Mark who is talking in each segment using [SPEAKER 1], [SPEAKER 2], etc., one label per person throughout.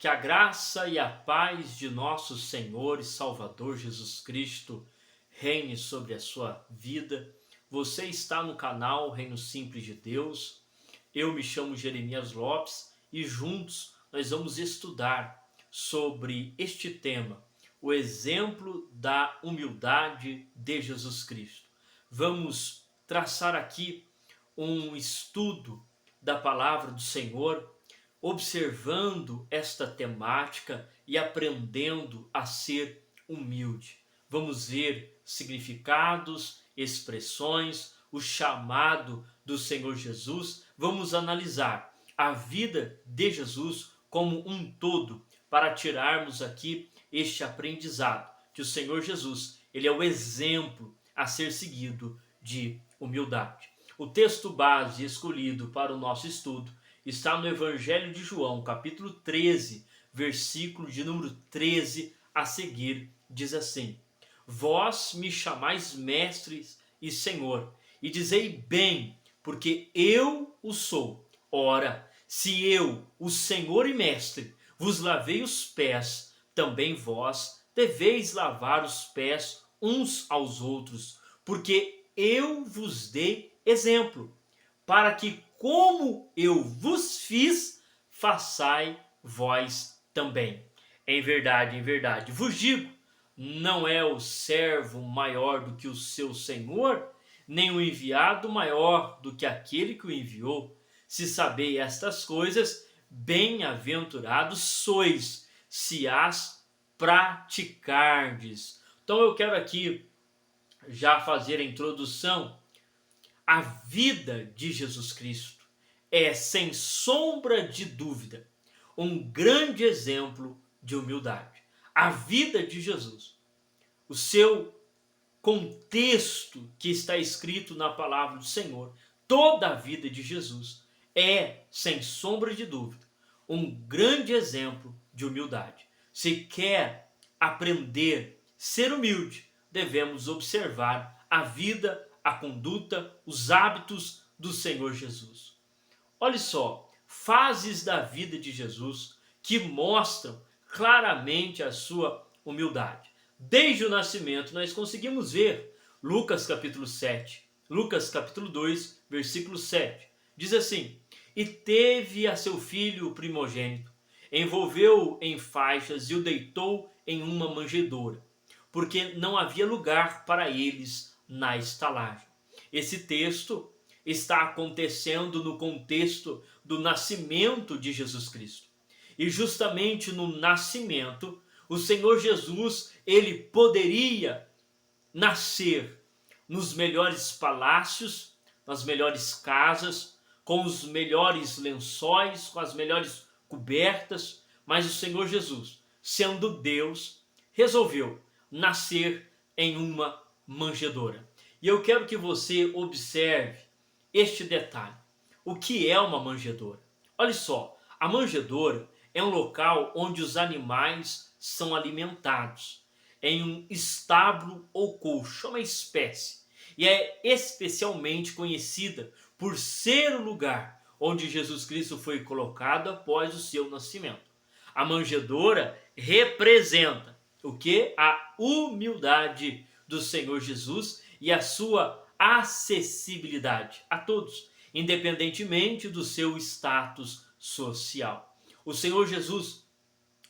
[SPEAKER 1] Que a graça e a paz de nosso Senhor e Salvador Jesus Cristo reine sobre a sua vida. Você está no canal Reino Simples de Deus. Eu me chamo Jeremias Lopes e juntos nós vamos estudar sobre este tema, o exemplo da humildade de Jesus Cristo. Vamos traçar aqui um estudo da palavra do Senhor, observando esta temática e aprendendo a ser humilde. Vamos ver significados, expressões, o chamado do Senhor Jesus. Vamos analisar a vida de Jesus como um todo para tirarmos aqui este aprendizado, que o Senhor Jesus, ele é o exemplo a ser seguido de humildade. O texto base escolhido para o nosso estudo está no Evangelho de João, capítulo 13, versículo de número 13 a seguir, diz assim: Vós me chamais mestres e Senhor, e dizei bem, porque eu o sou. Ora, se eu, o Senhor e Mestre, vos lavei os pés, também vós deveis lavar os pés uns aos outros, porque eu vos dei exemplo, para que, como eu vos fiz, façai vós também. Em verdade, vos digo, não é o servo maior do que o seu senhor, nem o enviado maior do que aquele que o enviou. Se sabeis estas coisas, bem-aventurados sois, se as praticardes. Então eu quero aqui já fazer a introdução. A vida de Jesus Cristo é, sem sombra de dúvida, um grande exemplo de humildade. A vida de Jesus, o seu contexto que está escrito na palavra do Senhor, toda a vida de Jesus é, sem sombra de dúvida, um grande exemplo de humildade. Se quer aprender a ser humilde, devemos observar a vida, a conduta, os hábitos do Senhor Jesus. Olha só, fases da vida de Jesus que mostram claramente a sua humildade. Desde o nascimento nós conseguimos ver Lucas capítulo 7, Lucas capítulo 2, versículo 7. Diz assim: E teve a seu filho o primogênito, envolveu-o em faixas e o deitou em uma manjedoura, porque não havia lugar para eles na estalagem. Esse texto está acontecendo no contexto do nascimento de Jesus Cristo. E justamente no nascimento, o Senhor Jesus, ele poderia nascer nos melhores palácios, nas melhores casas, com os melhores lençóis, com as melhores cobertas, mas o Senhor Jesus, sendo Deus, resolveu nascer em uma manjedoura. E eu quero que você observe este detalhe. O que é uma manjedoura? Olha só, a manjedoura é um local onde os animais são alimentados, em um estábulo ou colcho, uma espécie, e é especialmente conhecida por ser o lugar onde Jesus Cristo foi colocado após o seu nascimento. A manjedoura representa o que? A humildade do Senhor Jesus e a sua acessibilidade a todos, independentemente do seu status social. O Senhor Jesus,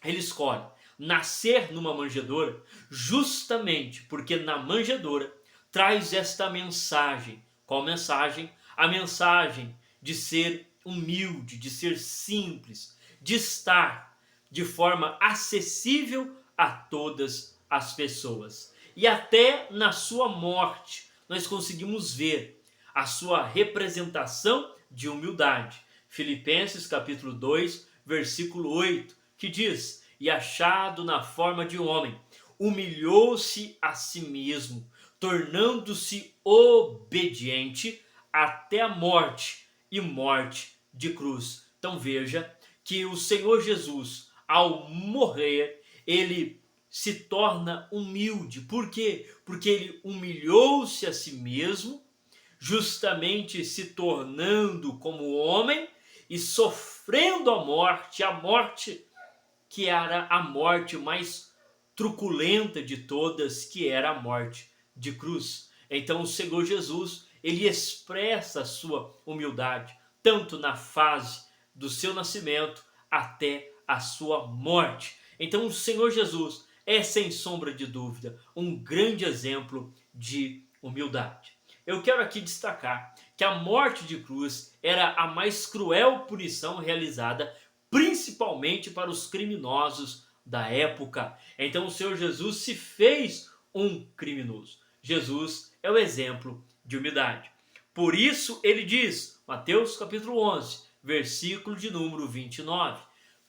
[SPEAKER 1] ele escolhe nascer numa manjedoura justamente porque na manjedoura traz esta mensagem. Qual mensagem? A mensagem de ser humilde, de ser simples, de estar de forma acessível a todas as pessoas. E até na sua morte nós conseguimos ver a sua representação de humildade. Filipenses capítulo 2, versículo 8, que diz: E achado na forma de um homem, humilhou-se a si mesmo, tornando-se obediente até a morte e morte de cruz. Então veja que o Senhor Jesus, ao morrer, ele se torna humilde. Por quê? Porque ele humilhou-se a si mesmo, justamente se tornando como homem e sofrendo a morte que era a morte mais truculenta de todas, que era a morte de cruz. Então o Senhor Jesus, ele expressa a sua humildade, tanto na fase do seu nascimento até a sua morte. Então o Senhor Jesus é, sem sombra de dúvida, um grande exemplo de humildade. Eu quero aqui destacar que a morte de cruz era a mais cruel punição realizada principalmente para os criminosos da época. Então o Senhor Jesus se fez um criminoso. Jesus é o exemplo de humildade. Por isso ele diz, Mateus capítulo 11, versículo de número 29,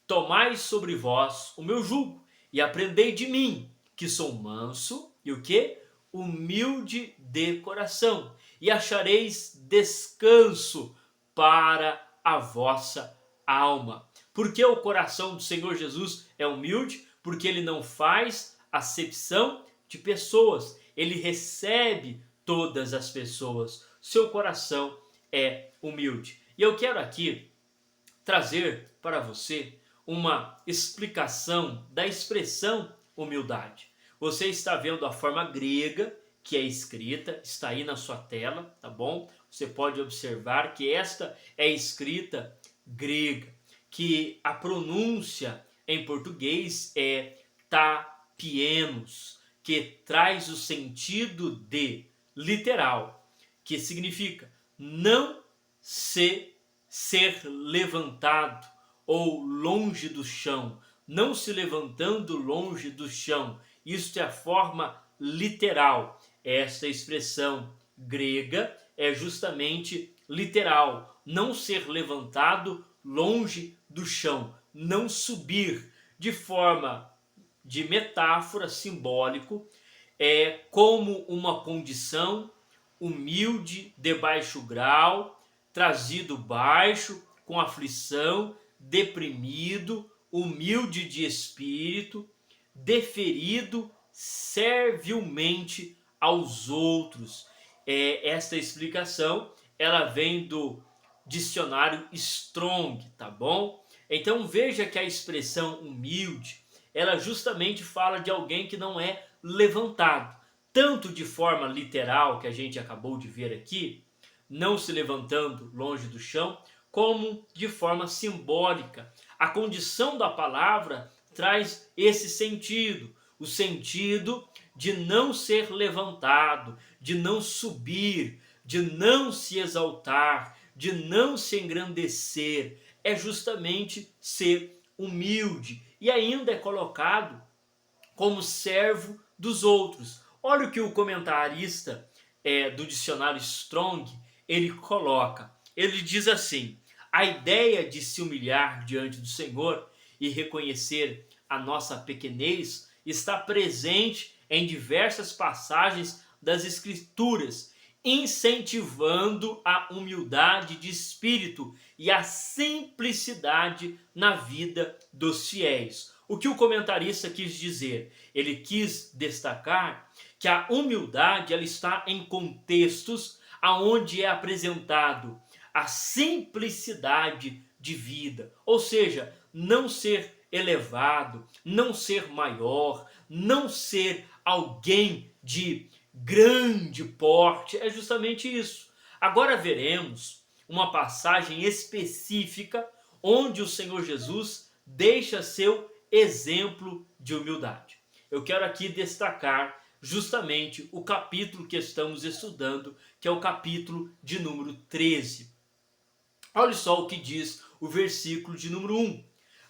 [SPEAKER 1] tomai sobre vós o meu jugo e aprendei de mim, que sou manso e o quê? Humilde de coração, e achareis descanso para a vossa alma. Porque o coração do Senhor Jesus é humilde? Porque ele não faz acepção de pessoas, ele recebe todas as pessoas. Seu coração é humilde. E eu quero aqui trazer para você uma explicação da expressão humildade. Você está vendo a forma grega que é escrita, está aí na sua tela, tá bom? Você pode observar que esta é escrita grega, que a pronúncia em português é tapienos, que traz o sentido de literal, que significa não ser levantado ou longe do chão, não se levantando longe do chão. Isto é a forma literal. Esta expressão grega é justamente literal, não ser levantado longe do chão, não subir. De forma de metáfora simbólico, é como uma condição humilde de baixo grau, trazido baixo, com aflição, deprimido, humilde de espírito, deferido servilmente aos outros. Esta explicação, ela vem do dicionário Strong, tá bom? Então veja que a expressão humilde, ela justamente fala de alguém que não é levantado, tanto de forma literal, que a gente acabou de ver aqui, não se levantando longe do chão, como de forma simbólica. A condição da palavra traz esse sentido, o sentido de não ser levantado, de não subir, de não se exaltar, de não se engrandecer. É justamente ser humilde. E ainda é colocado como servo dos outros. Olha o que o comentarista do dicionário Strong, ele coloca. Ele diz assim: a ideia de se humilhar diante do Senhor e reconhecer a nossa pequenez está presente em diversas passagens das Escrituras, incentivando a humildade de espírito e a simplicidade na vida dos fiéis. O que o comentarista quis dizer? Ele quis destacar que a humildade ela está em contextos aonde é apresentado a simplicidade de vida, ou seja, não ser elevado, não ser maior, não ser alguém de grande porte, é justamente isso. Agora veremos uma passagem específica onde o Senhor Jesus deixa seu exemplo de humildade. Eu quero aqui destacar justamente o capítulo que estamos estudando, que é o capítulo de número 13. Olha só o que diz o versículo de número 1.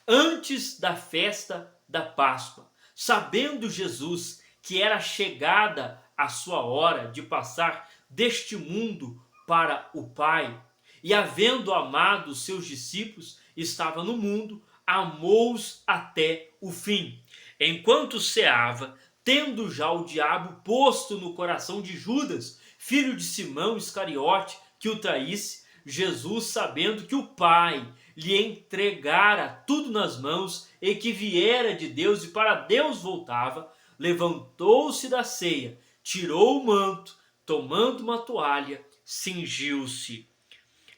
[SPEAKER 1] Antes da festa da Páscoa, sabendo Jesus que era chegada a sua hora de passar deste mundo para o Pai, e havendo amado os seus discípulos, estava no mundo, amou-os até o fim. Enquanto ceava, tendo já o diabo posto no coração de Judas, filho de Simão Iscariote, que o traísse, Jesus, sabendo que o Pai lhe entregara tudo nas mãos e que viera de Deus e para Deus voltava, levantou-se da ceia, tirou o manto, tomando uma toalha, cingiu-se.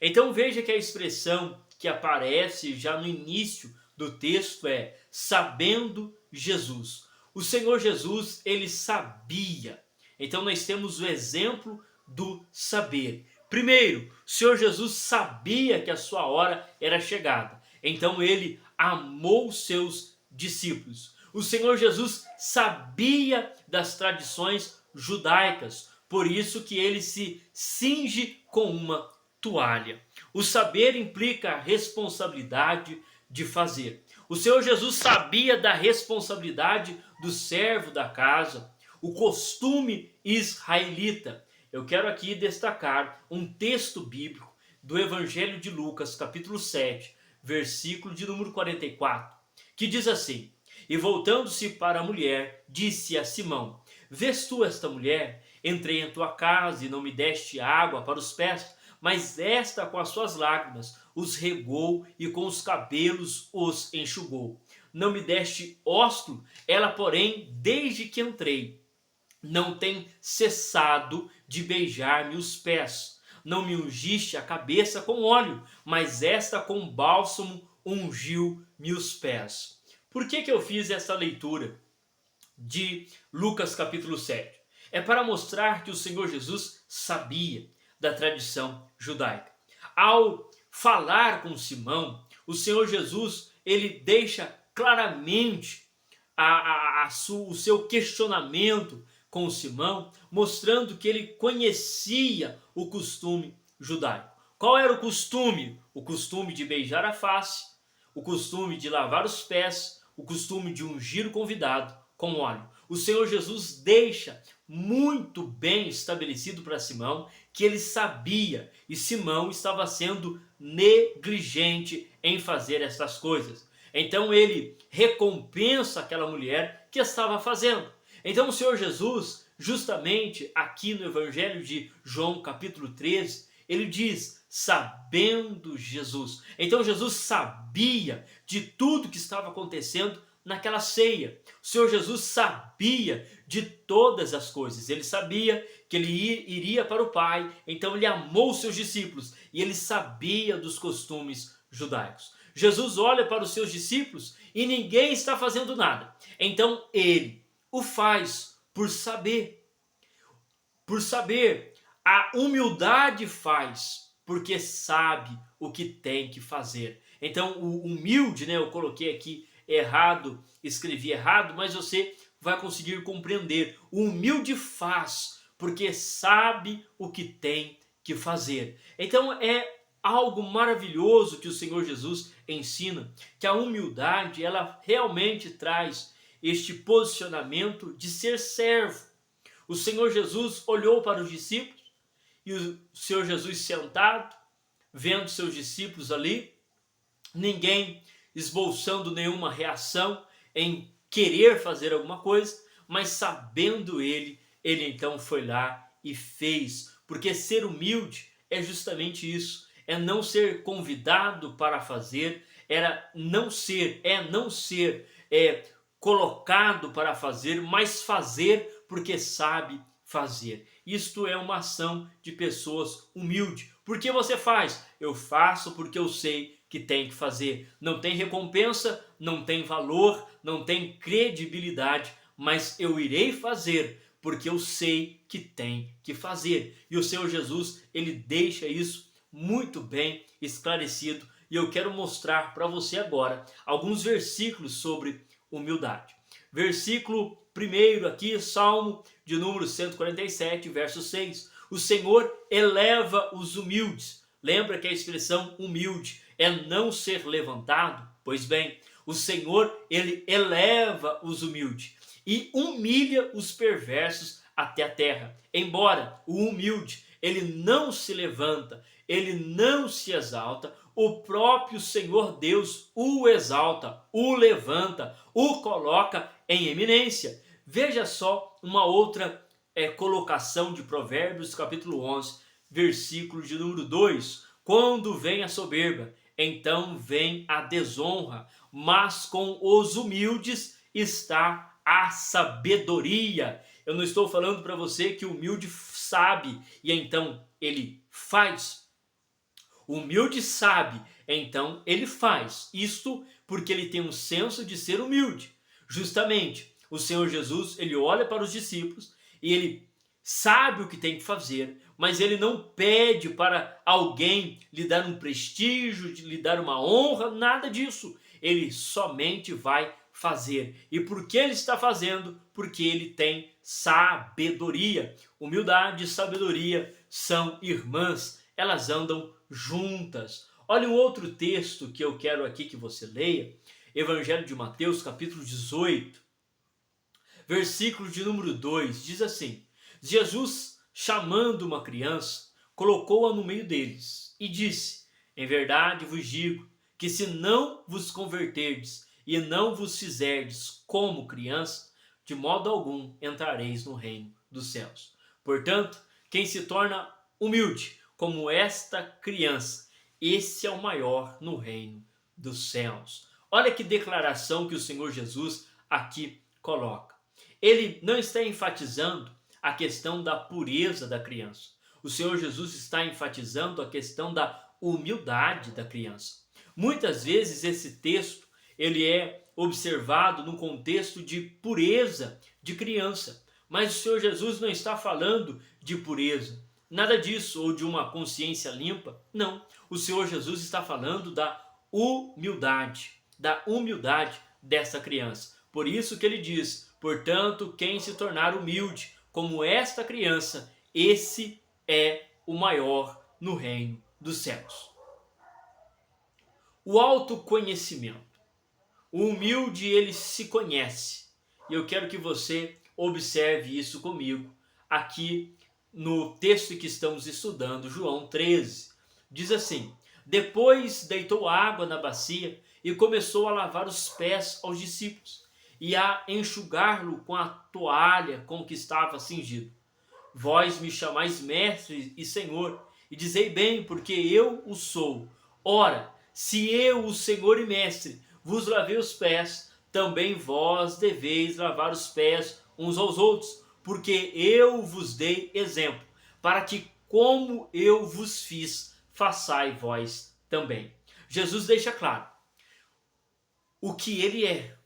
[SPEAKER 1] Então veja que a expressão que aparece já no início do texto é sabendo Jesus. O Senhor Jesus, ele sabia. Então nós temos o exemplo do saber. Primeiro, o Senhor Jesus sabia que a sua hora era chegada. Então ele amou os seus discípulos. O Senhor Jesus sabia das tradições judaicas, por isso que ele se cinge com uma toalha. O saber implica a responsabilidade de fazer. O Senhor Jesus sabia da responsabilidade do servo da casa, o costume israelita. Eu quero aqui destacar um texto bíblico do Evangelho de Lucas, capítulo 7, versículo de número 44, que diz assim: E voltando-se para a mulher, disse a Simão: Vês tu esta mulher? Entrei em tua casa e não me deste água para os pés, mas esta com as suas lágrimas os regou e com os cabelos os enxugou. Não me deste ósculo, ela porém, desde que entrei, não tem cessado de beijar-me os pés. Não me ungiste a cabeça com óleo, mas esta com bálsamo ungiu-me os pés. Por que eu fiz essa leitura de Lucas capítulo 7? É para mostrar que o Senhor Jesus sabia da tradição judaica. Ao falar com Simão, o Senhor Jesus, ele deixa claramente o seu questionamento com Simão, mostrando que ele conhecia o costume judaico. Qual era o costume? O costume de beijar a face, o costume de lavar os pés, o costume de ungir o convidado com óleo. O Senhor Jesus deixa muito bem estabelecido para Simão que ele sabia, e Simão estava sendo negligente em fazer essas coisas. Então ele recompensa aquela mulher que estava fazendo. Então o Senhor Jesus, justamente aqui no Evangelho de João capítulo 13, ele diz, sabendo Jesus. Então Jesus sabia de tudo que estava acontecendo naquela ceia. O Senhor Jesus sabia de todas as coisas. Ele sabia que ele iria para o Pai, então ele amou os seus discípulos e ele sabia dos costumes judaicos. Jesus olha para os seus discípulos e ninguém está fazendo nada. Então ele o faz por saber. Por saber. A humildade faz porque sabe o que tem que fazer. Então o humilde, eu coloquei aqui errado, escrevi errado, mas você vai conseguir compreender. O humilde faz porque sabe o que tem que fazer. Então é algo maravilhoso que o Senhor Jesus ensina, que a humildade, ela realmente traz este posicionamento de ser servo. O Senhor Jesus olhou para os discípulos e o Senhor Jesus sentado, vendo seus discípulos ali, ninguém esboçando nenhuma reação em querer fazer alguma coisa, mas sabendo ele então foi lá e fez, porque ser humilde é justamente isso, é não ser convidado para fazer, não ser colocado para fazer, mas fazer porque sabe fazer. Isto é uma ação de pessoas humildes. Por que você faz? Eu faço porque eu sei que tem que fazer. Não tem recompensa, não tem valor, não tem credibilidade, mas eu irei fazer porque eu sei que tem que fazer. E o Senhor Jesus, ele deixa isso muito bem esclarecido. E eu quero mostrar para você agora alguns versículos sobre humildade. Versículo 1 aqui, Salmo de número 147, verso 6. O Senhor eleva os humildes. Lembra que a expressão humilde é não ser levantado? Pois bem, o Senhor, ele eleva os humildes e humilha os perversos até a terra. Embora o humilde, ele não se levanta, ele não se exalta, o próprio Senhor Deus o exalta, o levanta, o coloca em eminência. Veja só uma outra colocação de Provérbios, capítulo 11, versículo de número 2. Quando vem a soberba, então vem a desonra, mas com os humildes está a sabedoria. Eu não estou falando para você que o humilde sabe e então ele faz. O humilde sabe, então ele faz. Isto Porque ele tem um senso de ser humilde. Justamente, o Senhor Jesus, ele olha para os discípulos e ele sabe o que tem que fazer, mas ele não pede para alguém lhe dar um prestígio, lhe dar uma honra, nada disso. Ele somente vai fazer. E por que ele está fazendo? Porque ele tem sabedoria. Humildade e sabedoria são irmãs, elas andam juntas. Olha um outro texto que eu quero aqui que você leia, Evangelho de Mateus, capítulo 18, versículo de número 2, diz assim: Jesus, chamando uma criança, colocou-a no meio deles e disse: em verdade vos digo que se não vos converterdes e não vos fizerdes como criança, de modo algum entrareis no reino dos céus. Portanto, quem se torna humilde como esta criança, esse é o maior no reino dos céus. Olha que declaração que o Senhor Jesus aqui coloca. Ele não está enfatizando a questão da pureza da criança. O Senhor Jesus está enfatizando a questão da humildade da criança. Muitas vezes esse texto ele é observado no contexto de pureza de criança, mas o Senhor Jesus não está falando de pureza, nada disso, ou de uma consciência limpa, não. O Senhor Jesus está falando da humildade dessa criança. Por isso que ele diz: portanto, quem se tornar humilde como esta criança, esse é o maior no reino dos céus. O autoconhecimento. O humilde, ele se conhece. E eu quero que você observe isso comigo aqui no texto que estamos estudando, João 13. Diz assim: depois deitou água na bacia e começou a lavar os pés aos discípulos e a enxugar-lo com a toalha com que estava cingido. Vós me chamais mestre e senhor, e dizei bem, porque eu o sou. Ora, se eu, o Senhor e mestre, vos lavei os pés, também vós deveis lavar os pés uns aos outros, porque eu vos dei exemplo, para que, como eu vos fiz, façai vós também. Jesus deixa claro o que ele é,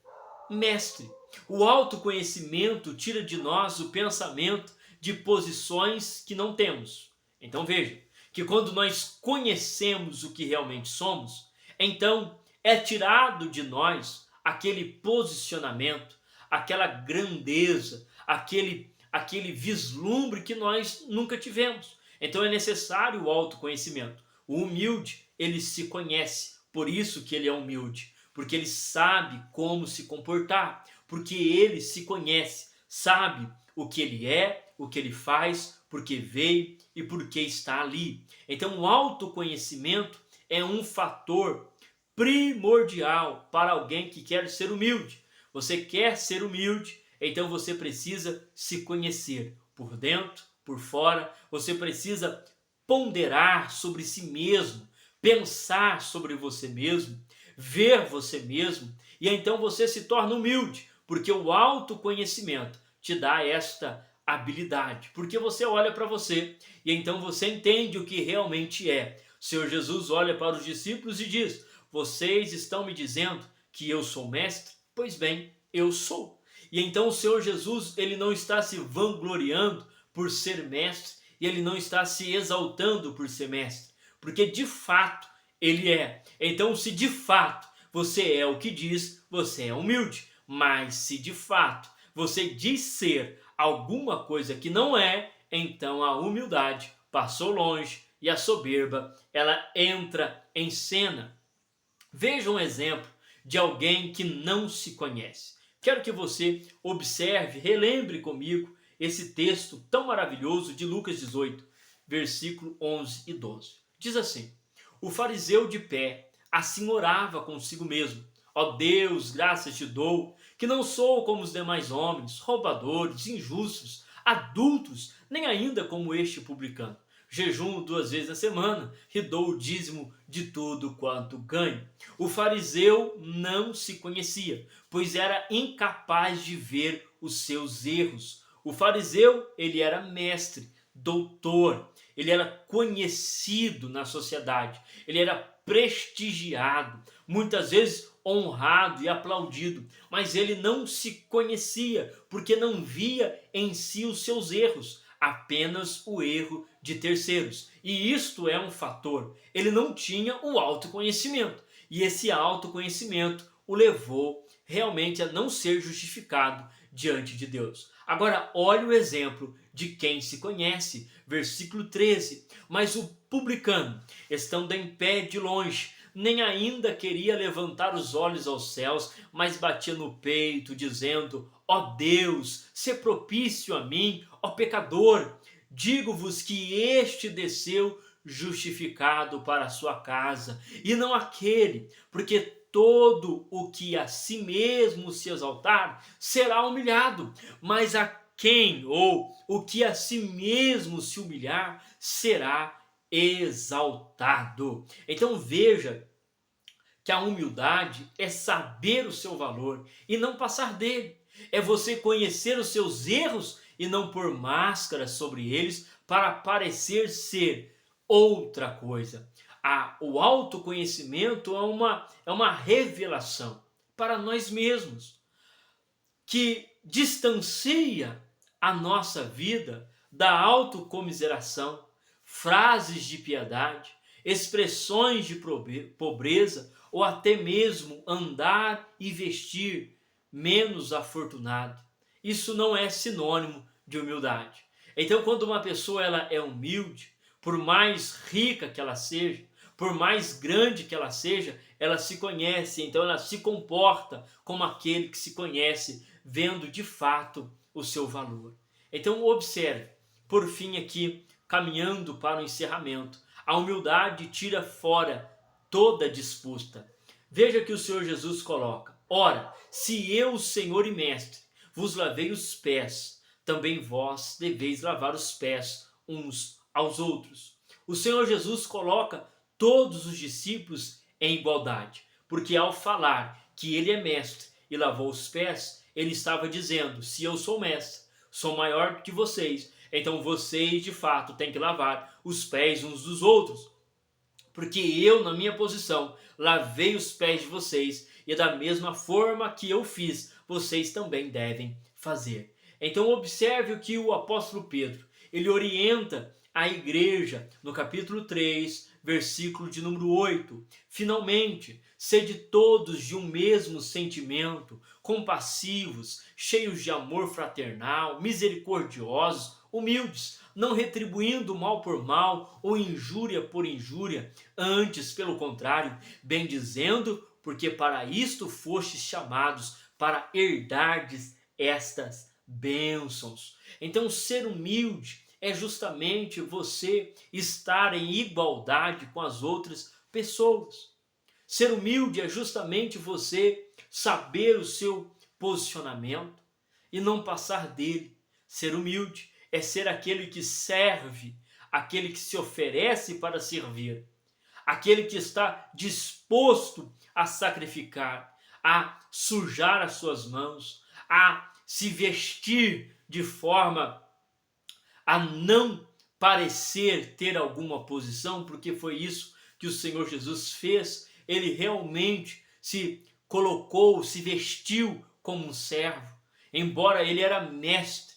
[SPEAKER 1] mestre. O autoconhecimento tira de nós o pensamento de posições que não temos. Então veja, que quando nós conhecemos o que realmente somos, então é tirado de nós aquele posicionamento, aquela grandeza, aquele vislumbre que nós nunca tivemos. Então é necessário o autoconhecimento. O humilde, ele se conhece, por isso que ele é humilde, porque ele sabe como se comportar, porque ele se conhece, sabe o que ele é, o que ele faz, porque veio e porque está ali. Então o autoconhecimento é um fator primordial para alguém que quer ser humilde. Você quer ser humilde, então você precisa se conhecer por dentro, por fora. Você precisa ponderar sobre si mesmo, pensar sobre você mesmo, ver você mesmo, e então você se torna humilde, porque o autoconhecimento te dá esta habilidade, porque você olha para você e então você entende o que realmente é. O Senhor Jesus olha para os discípulos e diz: vocês estão me dizendo que eu sou mestre? Pois bem, eu sou. E então o Senhor Jesus, ele não está se vangloriando por ser mestre, e ele não está se exaltando por ser mestre, porque de fato ele é. Então, se de fato você é o que diz, você é humilde. Mas se de fato você diz ser alguma coisa que não é, então a humildade passou longe e a soberba, ela entra em cena. Veja um exemplo de alguém que não se conhece. Quero que você observe, relembre comigo esse texto tão maravilhoso de Lucas 18, versículo 11 e 12. Diz assim: o fariseu de pé assim orava consigo mesmo: ó Deus, graças te dou, que não sou como os demais homens, roubadores, injustos, adultos, nem ainda como este publicano. Jejuo 2 vezes na semana e dou o dízimo de tudo quanto ganho. O fariseu não se conhecia, pois era incapaz de ver os seus erros. O fariseu, ele era mestre, doutor, ele era conhecido na sociedade, ele era prestigiado, muitas vezes honrado e aplaudido, mas ele não se conhecia, porque não via em si os seus erros, apenas o erro de terceiros. E isto é um fator. Ele não tinha o autoconhecimento, e esse autoconhecimento o levou realmente a não ser justificado diante de Deus. Agora, olha o exemplo de quem se conhece, versículo 13. Mas o publicano, estando em pé de longe, nem ainda queria levantar os olhos aos céus, mas batia no peito, dizendo: ó Deus, se propício a mim, ó pecador. Digo-vos que este desceu justificado para a sua casa, e não aquele, porque todo o que a si mesmo se exaltar será humilhado, mas a quem ou o que a si mesmo se humilhar será exaltado. Então veja que a humildade é saber o seu valor e não passar dele. É você conhecer os seus erros e não pôr máscara sobre eles para parecer ser outra coisa. O autoconhecimento é uma revelação para nós mesmos, que distancia a nossa vida da autocomiseração, frases de piedade, expressões de pobreza ou até mesmo andar e vestir menos afortunado. Isso não é sinônimo de humildade. Então, quando uma pessoa ela é humilde, por mais rica que ela seja, por mais grande que ela seja, ela se conhece, então ela se comporta como aquele que se conhece, vendo de fato o seu valor. Então observe, por fim aqui, caminhando para o encerramento, a humildade tira fora toda disputa. Veja que o Senhor Jesus coloca: ora, se eu, Senhor e Mestre, vos lavei os pés, também vós deveis lavar os pés uns aos outros. O Senhor Jesus coloca todos os discípulos em igualdade, porque ao falar que ele é mestre e lavou os pés, ele estava dizendo: se eu sou mestre, sou maior do que vocês, então vocês de fato têm que lavar os pés uns dos outros, porque eu, na minha posição, lavei os pés de vocês, e da mesma forma que eu fiz, vocês também devem fazer. Então observe o que o apóstolo Pedro, ele orienta a igreja no capítulo 3, versículo de número 8. Finalmente, sede todos de um mesmo sentimento, compassivos, cheios de amor fraternal, misericordiosos, humildes, não retribuindo mal por mal ou injúria por injúria, antes, pelo contrário, bendizendo, porque para isto fostes chamados, para herdardes estas bênçãos. Então, ser humilde é justamente você estar em igualdade com as outras pessoas. Ser humilde é justamente você saber o seu posicionamento e não passar dele. Ser humilde é ser aquele que serve, aquele que se oferece para servir, aquele que está disposto a sacrificar, a sujar as suas mãos, a se vestir de forma a não parecer ter alguma posição, porque foi isso que o Senhor Jesus fez. Ele realmente se colocou, se vestiu como um servo, embora ele era mestre,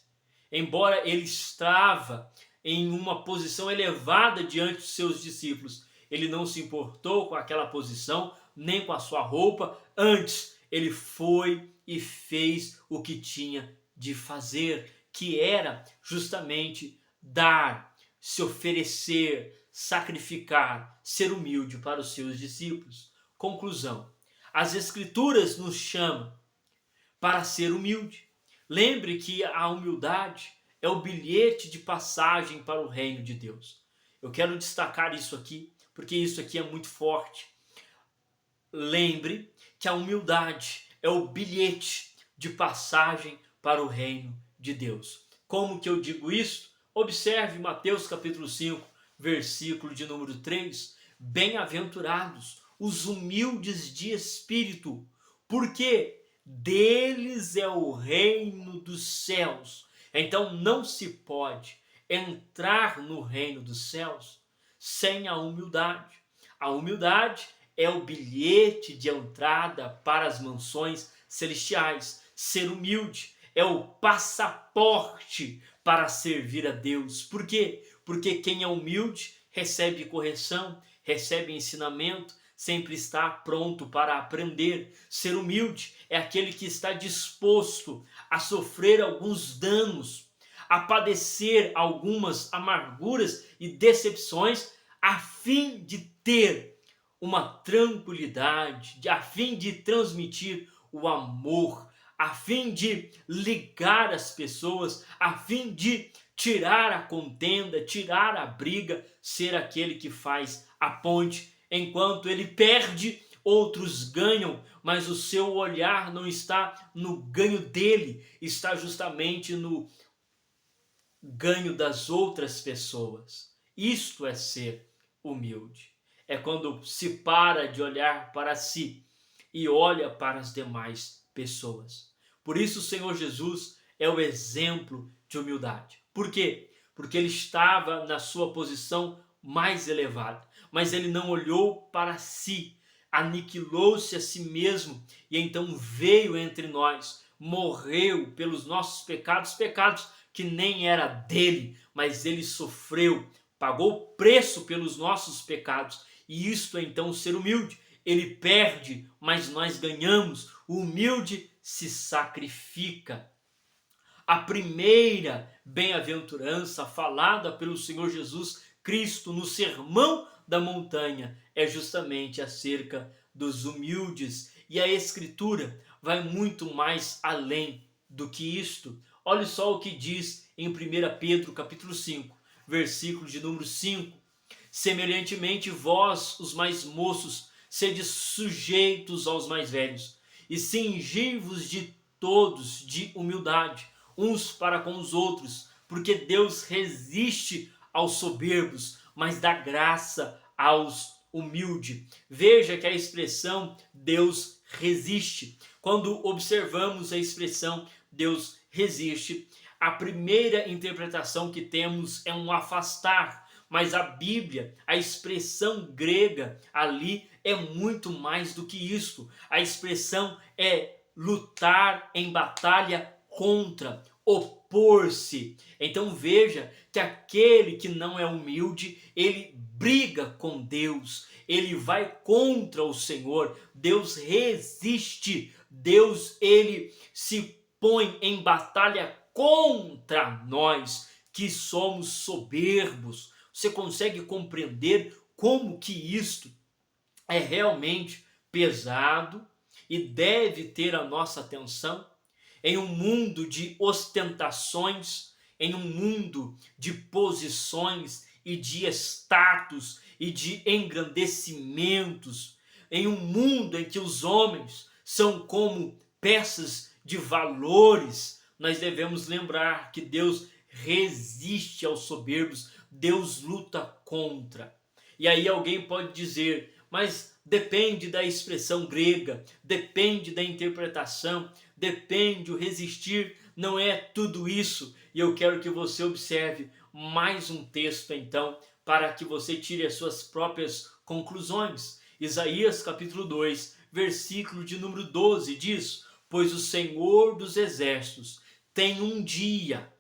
[SPEAKER 1] embora ele estava em uma posição elevada diante dos seus discípulos. Ele não se importou com aquela posição, nem com a sua roupa. Antes, ele foi e fez o que tinha de fazer, que era justamente dar, se oferecer, sacrificar, ser humilde para os seus discípulos. Conclusão: as Escrituras nos chamam para ser humilde. Lembre que a humildade é o bilhete de passagem para o reino de Deus. Eu quero destacar isso aqui, porque isso aqui é muito forte. Lembre que a humildade é o bilhete de passagem para o reino de Deus. Como que eu digo isso? Observe Mateus capítulo 5, versículo de número 3. Bem-aventurados os humildes de espírito, porque deles é o reino dos céus. Então não se pode entrar no reino dos céus sem a humildade. A humildade é o bilhete de entrada para as mansões celestiais. Ser humilde é o passaporte para servir a Deus. Por quê? Porque quem é humilde recebe correção, recebe ensinamento, sempre está pronto para aprender. Ser humilde é aquele que está disposto a sofrer alguns danos, a padecer algumas amarguras e decepções, a fim de ter uma tranquilidade, a fim de transmitir o amor, a fim de ligar as pessoas, a fim de tirar a contenda, tirar a briga, ser aquele que faz a ponte. Enquanto ele perde, outros ganham, mas o seu olhar não está no ganho dele, está justamente no ganho das outras pessoas. Isto é ser humilde. É quando se para de olhar para si e olha para as demais pessoas. Por isso o Senhor Jesus é o exemplo de humildade. Por quê? Porque ele estava na sua posição mais elevada, mas ele não olhou para si, aniquilou-se a si mesmo e então veio entre nós, morreu pelos nossos pecados, pecados que nem era dele, mas ele sofreu, pagou o preço pelos nossos pecados. E isto é então ser humilde. Ele perde, mas nós ganhamos. O humilde se sacrifica. A primeira bem-aventurança falada pelo Senhor Jesus Cristo no Sermão da Montanha é justamente acerca dos humildes. E a Escritura vai muito mais além do que isto. Olha só o que diz em 1 Pedro capítulo 5, versículo de número 5. Semelhantemente, vós, os mais moços, sede sujeitos aos mais velhos, e cingivos de todos de humildade, uns para com os outros, porque Deus resiste aos soberbos, mas dá graça aos humildes. Veja que a expressão Deus resiste. Quando observamos a expressão Deus resiste, a primeira interpretação que temos é um afastar, mas a Bíblia, a expressão grega ali é muito mais do que isso. A expressão é lutar em batalha contra, opor-se. Então veja que aquele que não é humilde, ele briga com Deus, ele vai contra o Senhor. Deus resiste, Deus ele se põe em batalha contra nós que somos soberbos. Você consegue compreender como que isto é realmente pesado e deve ter a nossa atenção? Em um mundo de ostentações, em um mundo de posições e de status e de engrandecimentos, em um mundo em que os homens são como peças de valores, nós devemos lembrar que Deus resiste aos soberbos, Deus luta contra. E aí alguém pode dizer, mas depende da expressão grega, depende da interpretação, depende o resistir, não é tudo isso. E eu quero que você observe mais um texto então, para que você tire as suas próprias conclusões. Isaías capítulo 2, versículo de número 12 diz: pois o Senhor dos exércitos tem um dia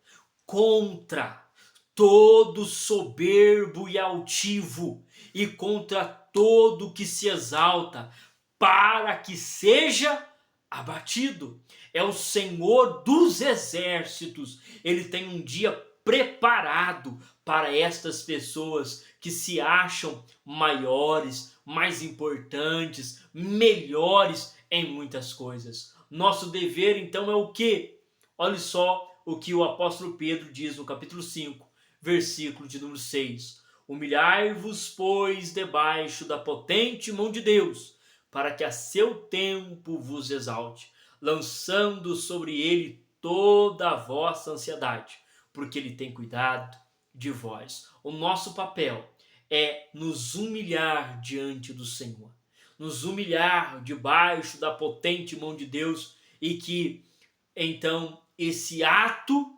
[SPEAKER 1] contra todo soberbo e altivo, e contra todo que se exalta, para que seja abatido. É o Senhor dos exércitos. Ele tem um dia preparado para estas pessoas que se acham maiores, mais importantes, melhores em muitas coisas. Nosso dever então é o quê? Olha só o que o apóstolo Pedro diz no capítulo 5, versículo de número 6. Humilhai-vos, pois, debaixo da potente mão de Deus, para que a seu tempo vos exalte, lançando sobre ele toda a vossa ansiedade, porque ele tem cuidado de vós. O nosso papel é nos humilhar diante do Senhor, nos humilhar debaixo da potente mão de Deus, e que então esse ato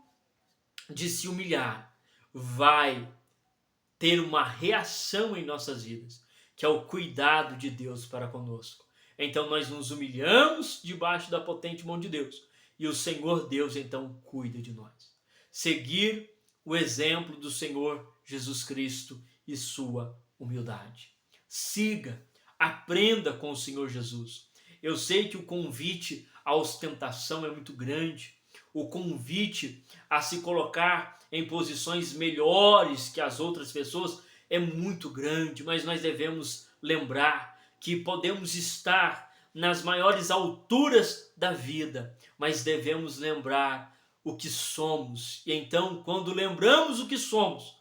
[SPEAKER 1] de se humilhar vai ter uma reação em nossas vidas, que é o cuidado de Deus para conosco. Então nós nos humilhamos debaixo da potente mão de Deus e o Senhor Deus então cuida de nós. Seguir o exemplo do Senhor Jesus Cristo e sua humildade. Siga, aprenda com o Senhor Jesus. Eu sei que o convite à ostentação é muito grande, o convite a se colocar em posições melhores que as outras pessoas é muito grande, mas nós devemos lembrar que podemos estar nas maiores alturas da vida, mas devemos lembrar o que somos. E então, quando lembramos o que somos,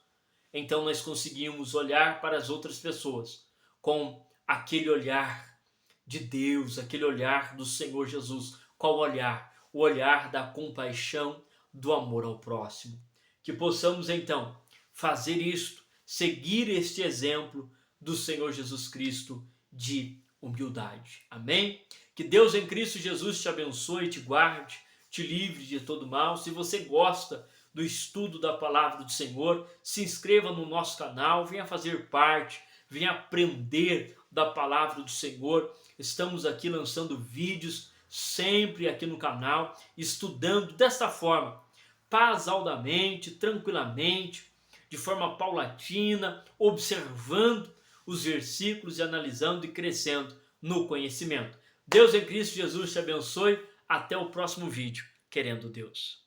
[SPEAKER 1] então nós conseguimos olhar para as outras pessoas com aquele olhar de Deus, aquele olhar do Senhor Jesus. Qual olhar? O olhar da compaixão, do amor ao próximo. Que possamos então fazer isto, seguir este exemplo do Senhor Jesus Cristo de humildade. Amém? Que Deus em Cristo Jesus te abençoe, te guarde, te livre de todo mal. Se você gosta do estudo da palavra do Senhor, se inscreva no nosso canal, venha fazer parte, venha aprender da palavra do Senhor. Estamos aqui lançando vídeos sempre aqui no canal, estudando desta forma, pausaldamente, tranquilamente, de forma paulatina, observando os versículos e analisando e crescendo no conhecimento. Deus em Cristo Jesus te abençoe. Até o próximo vídeo, querendo Deus.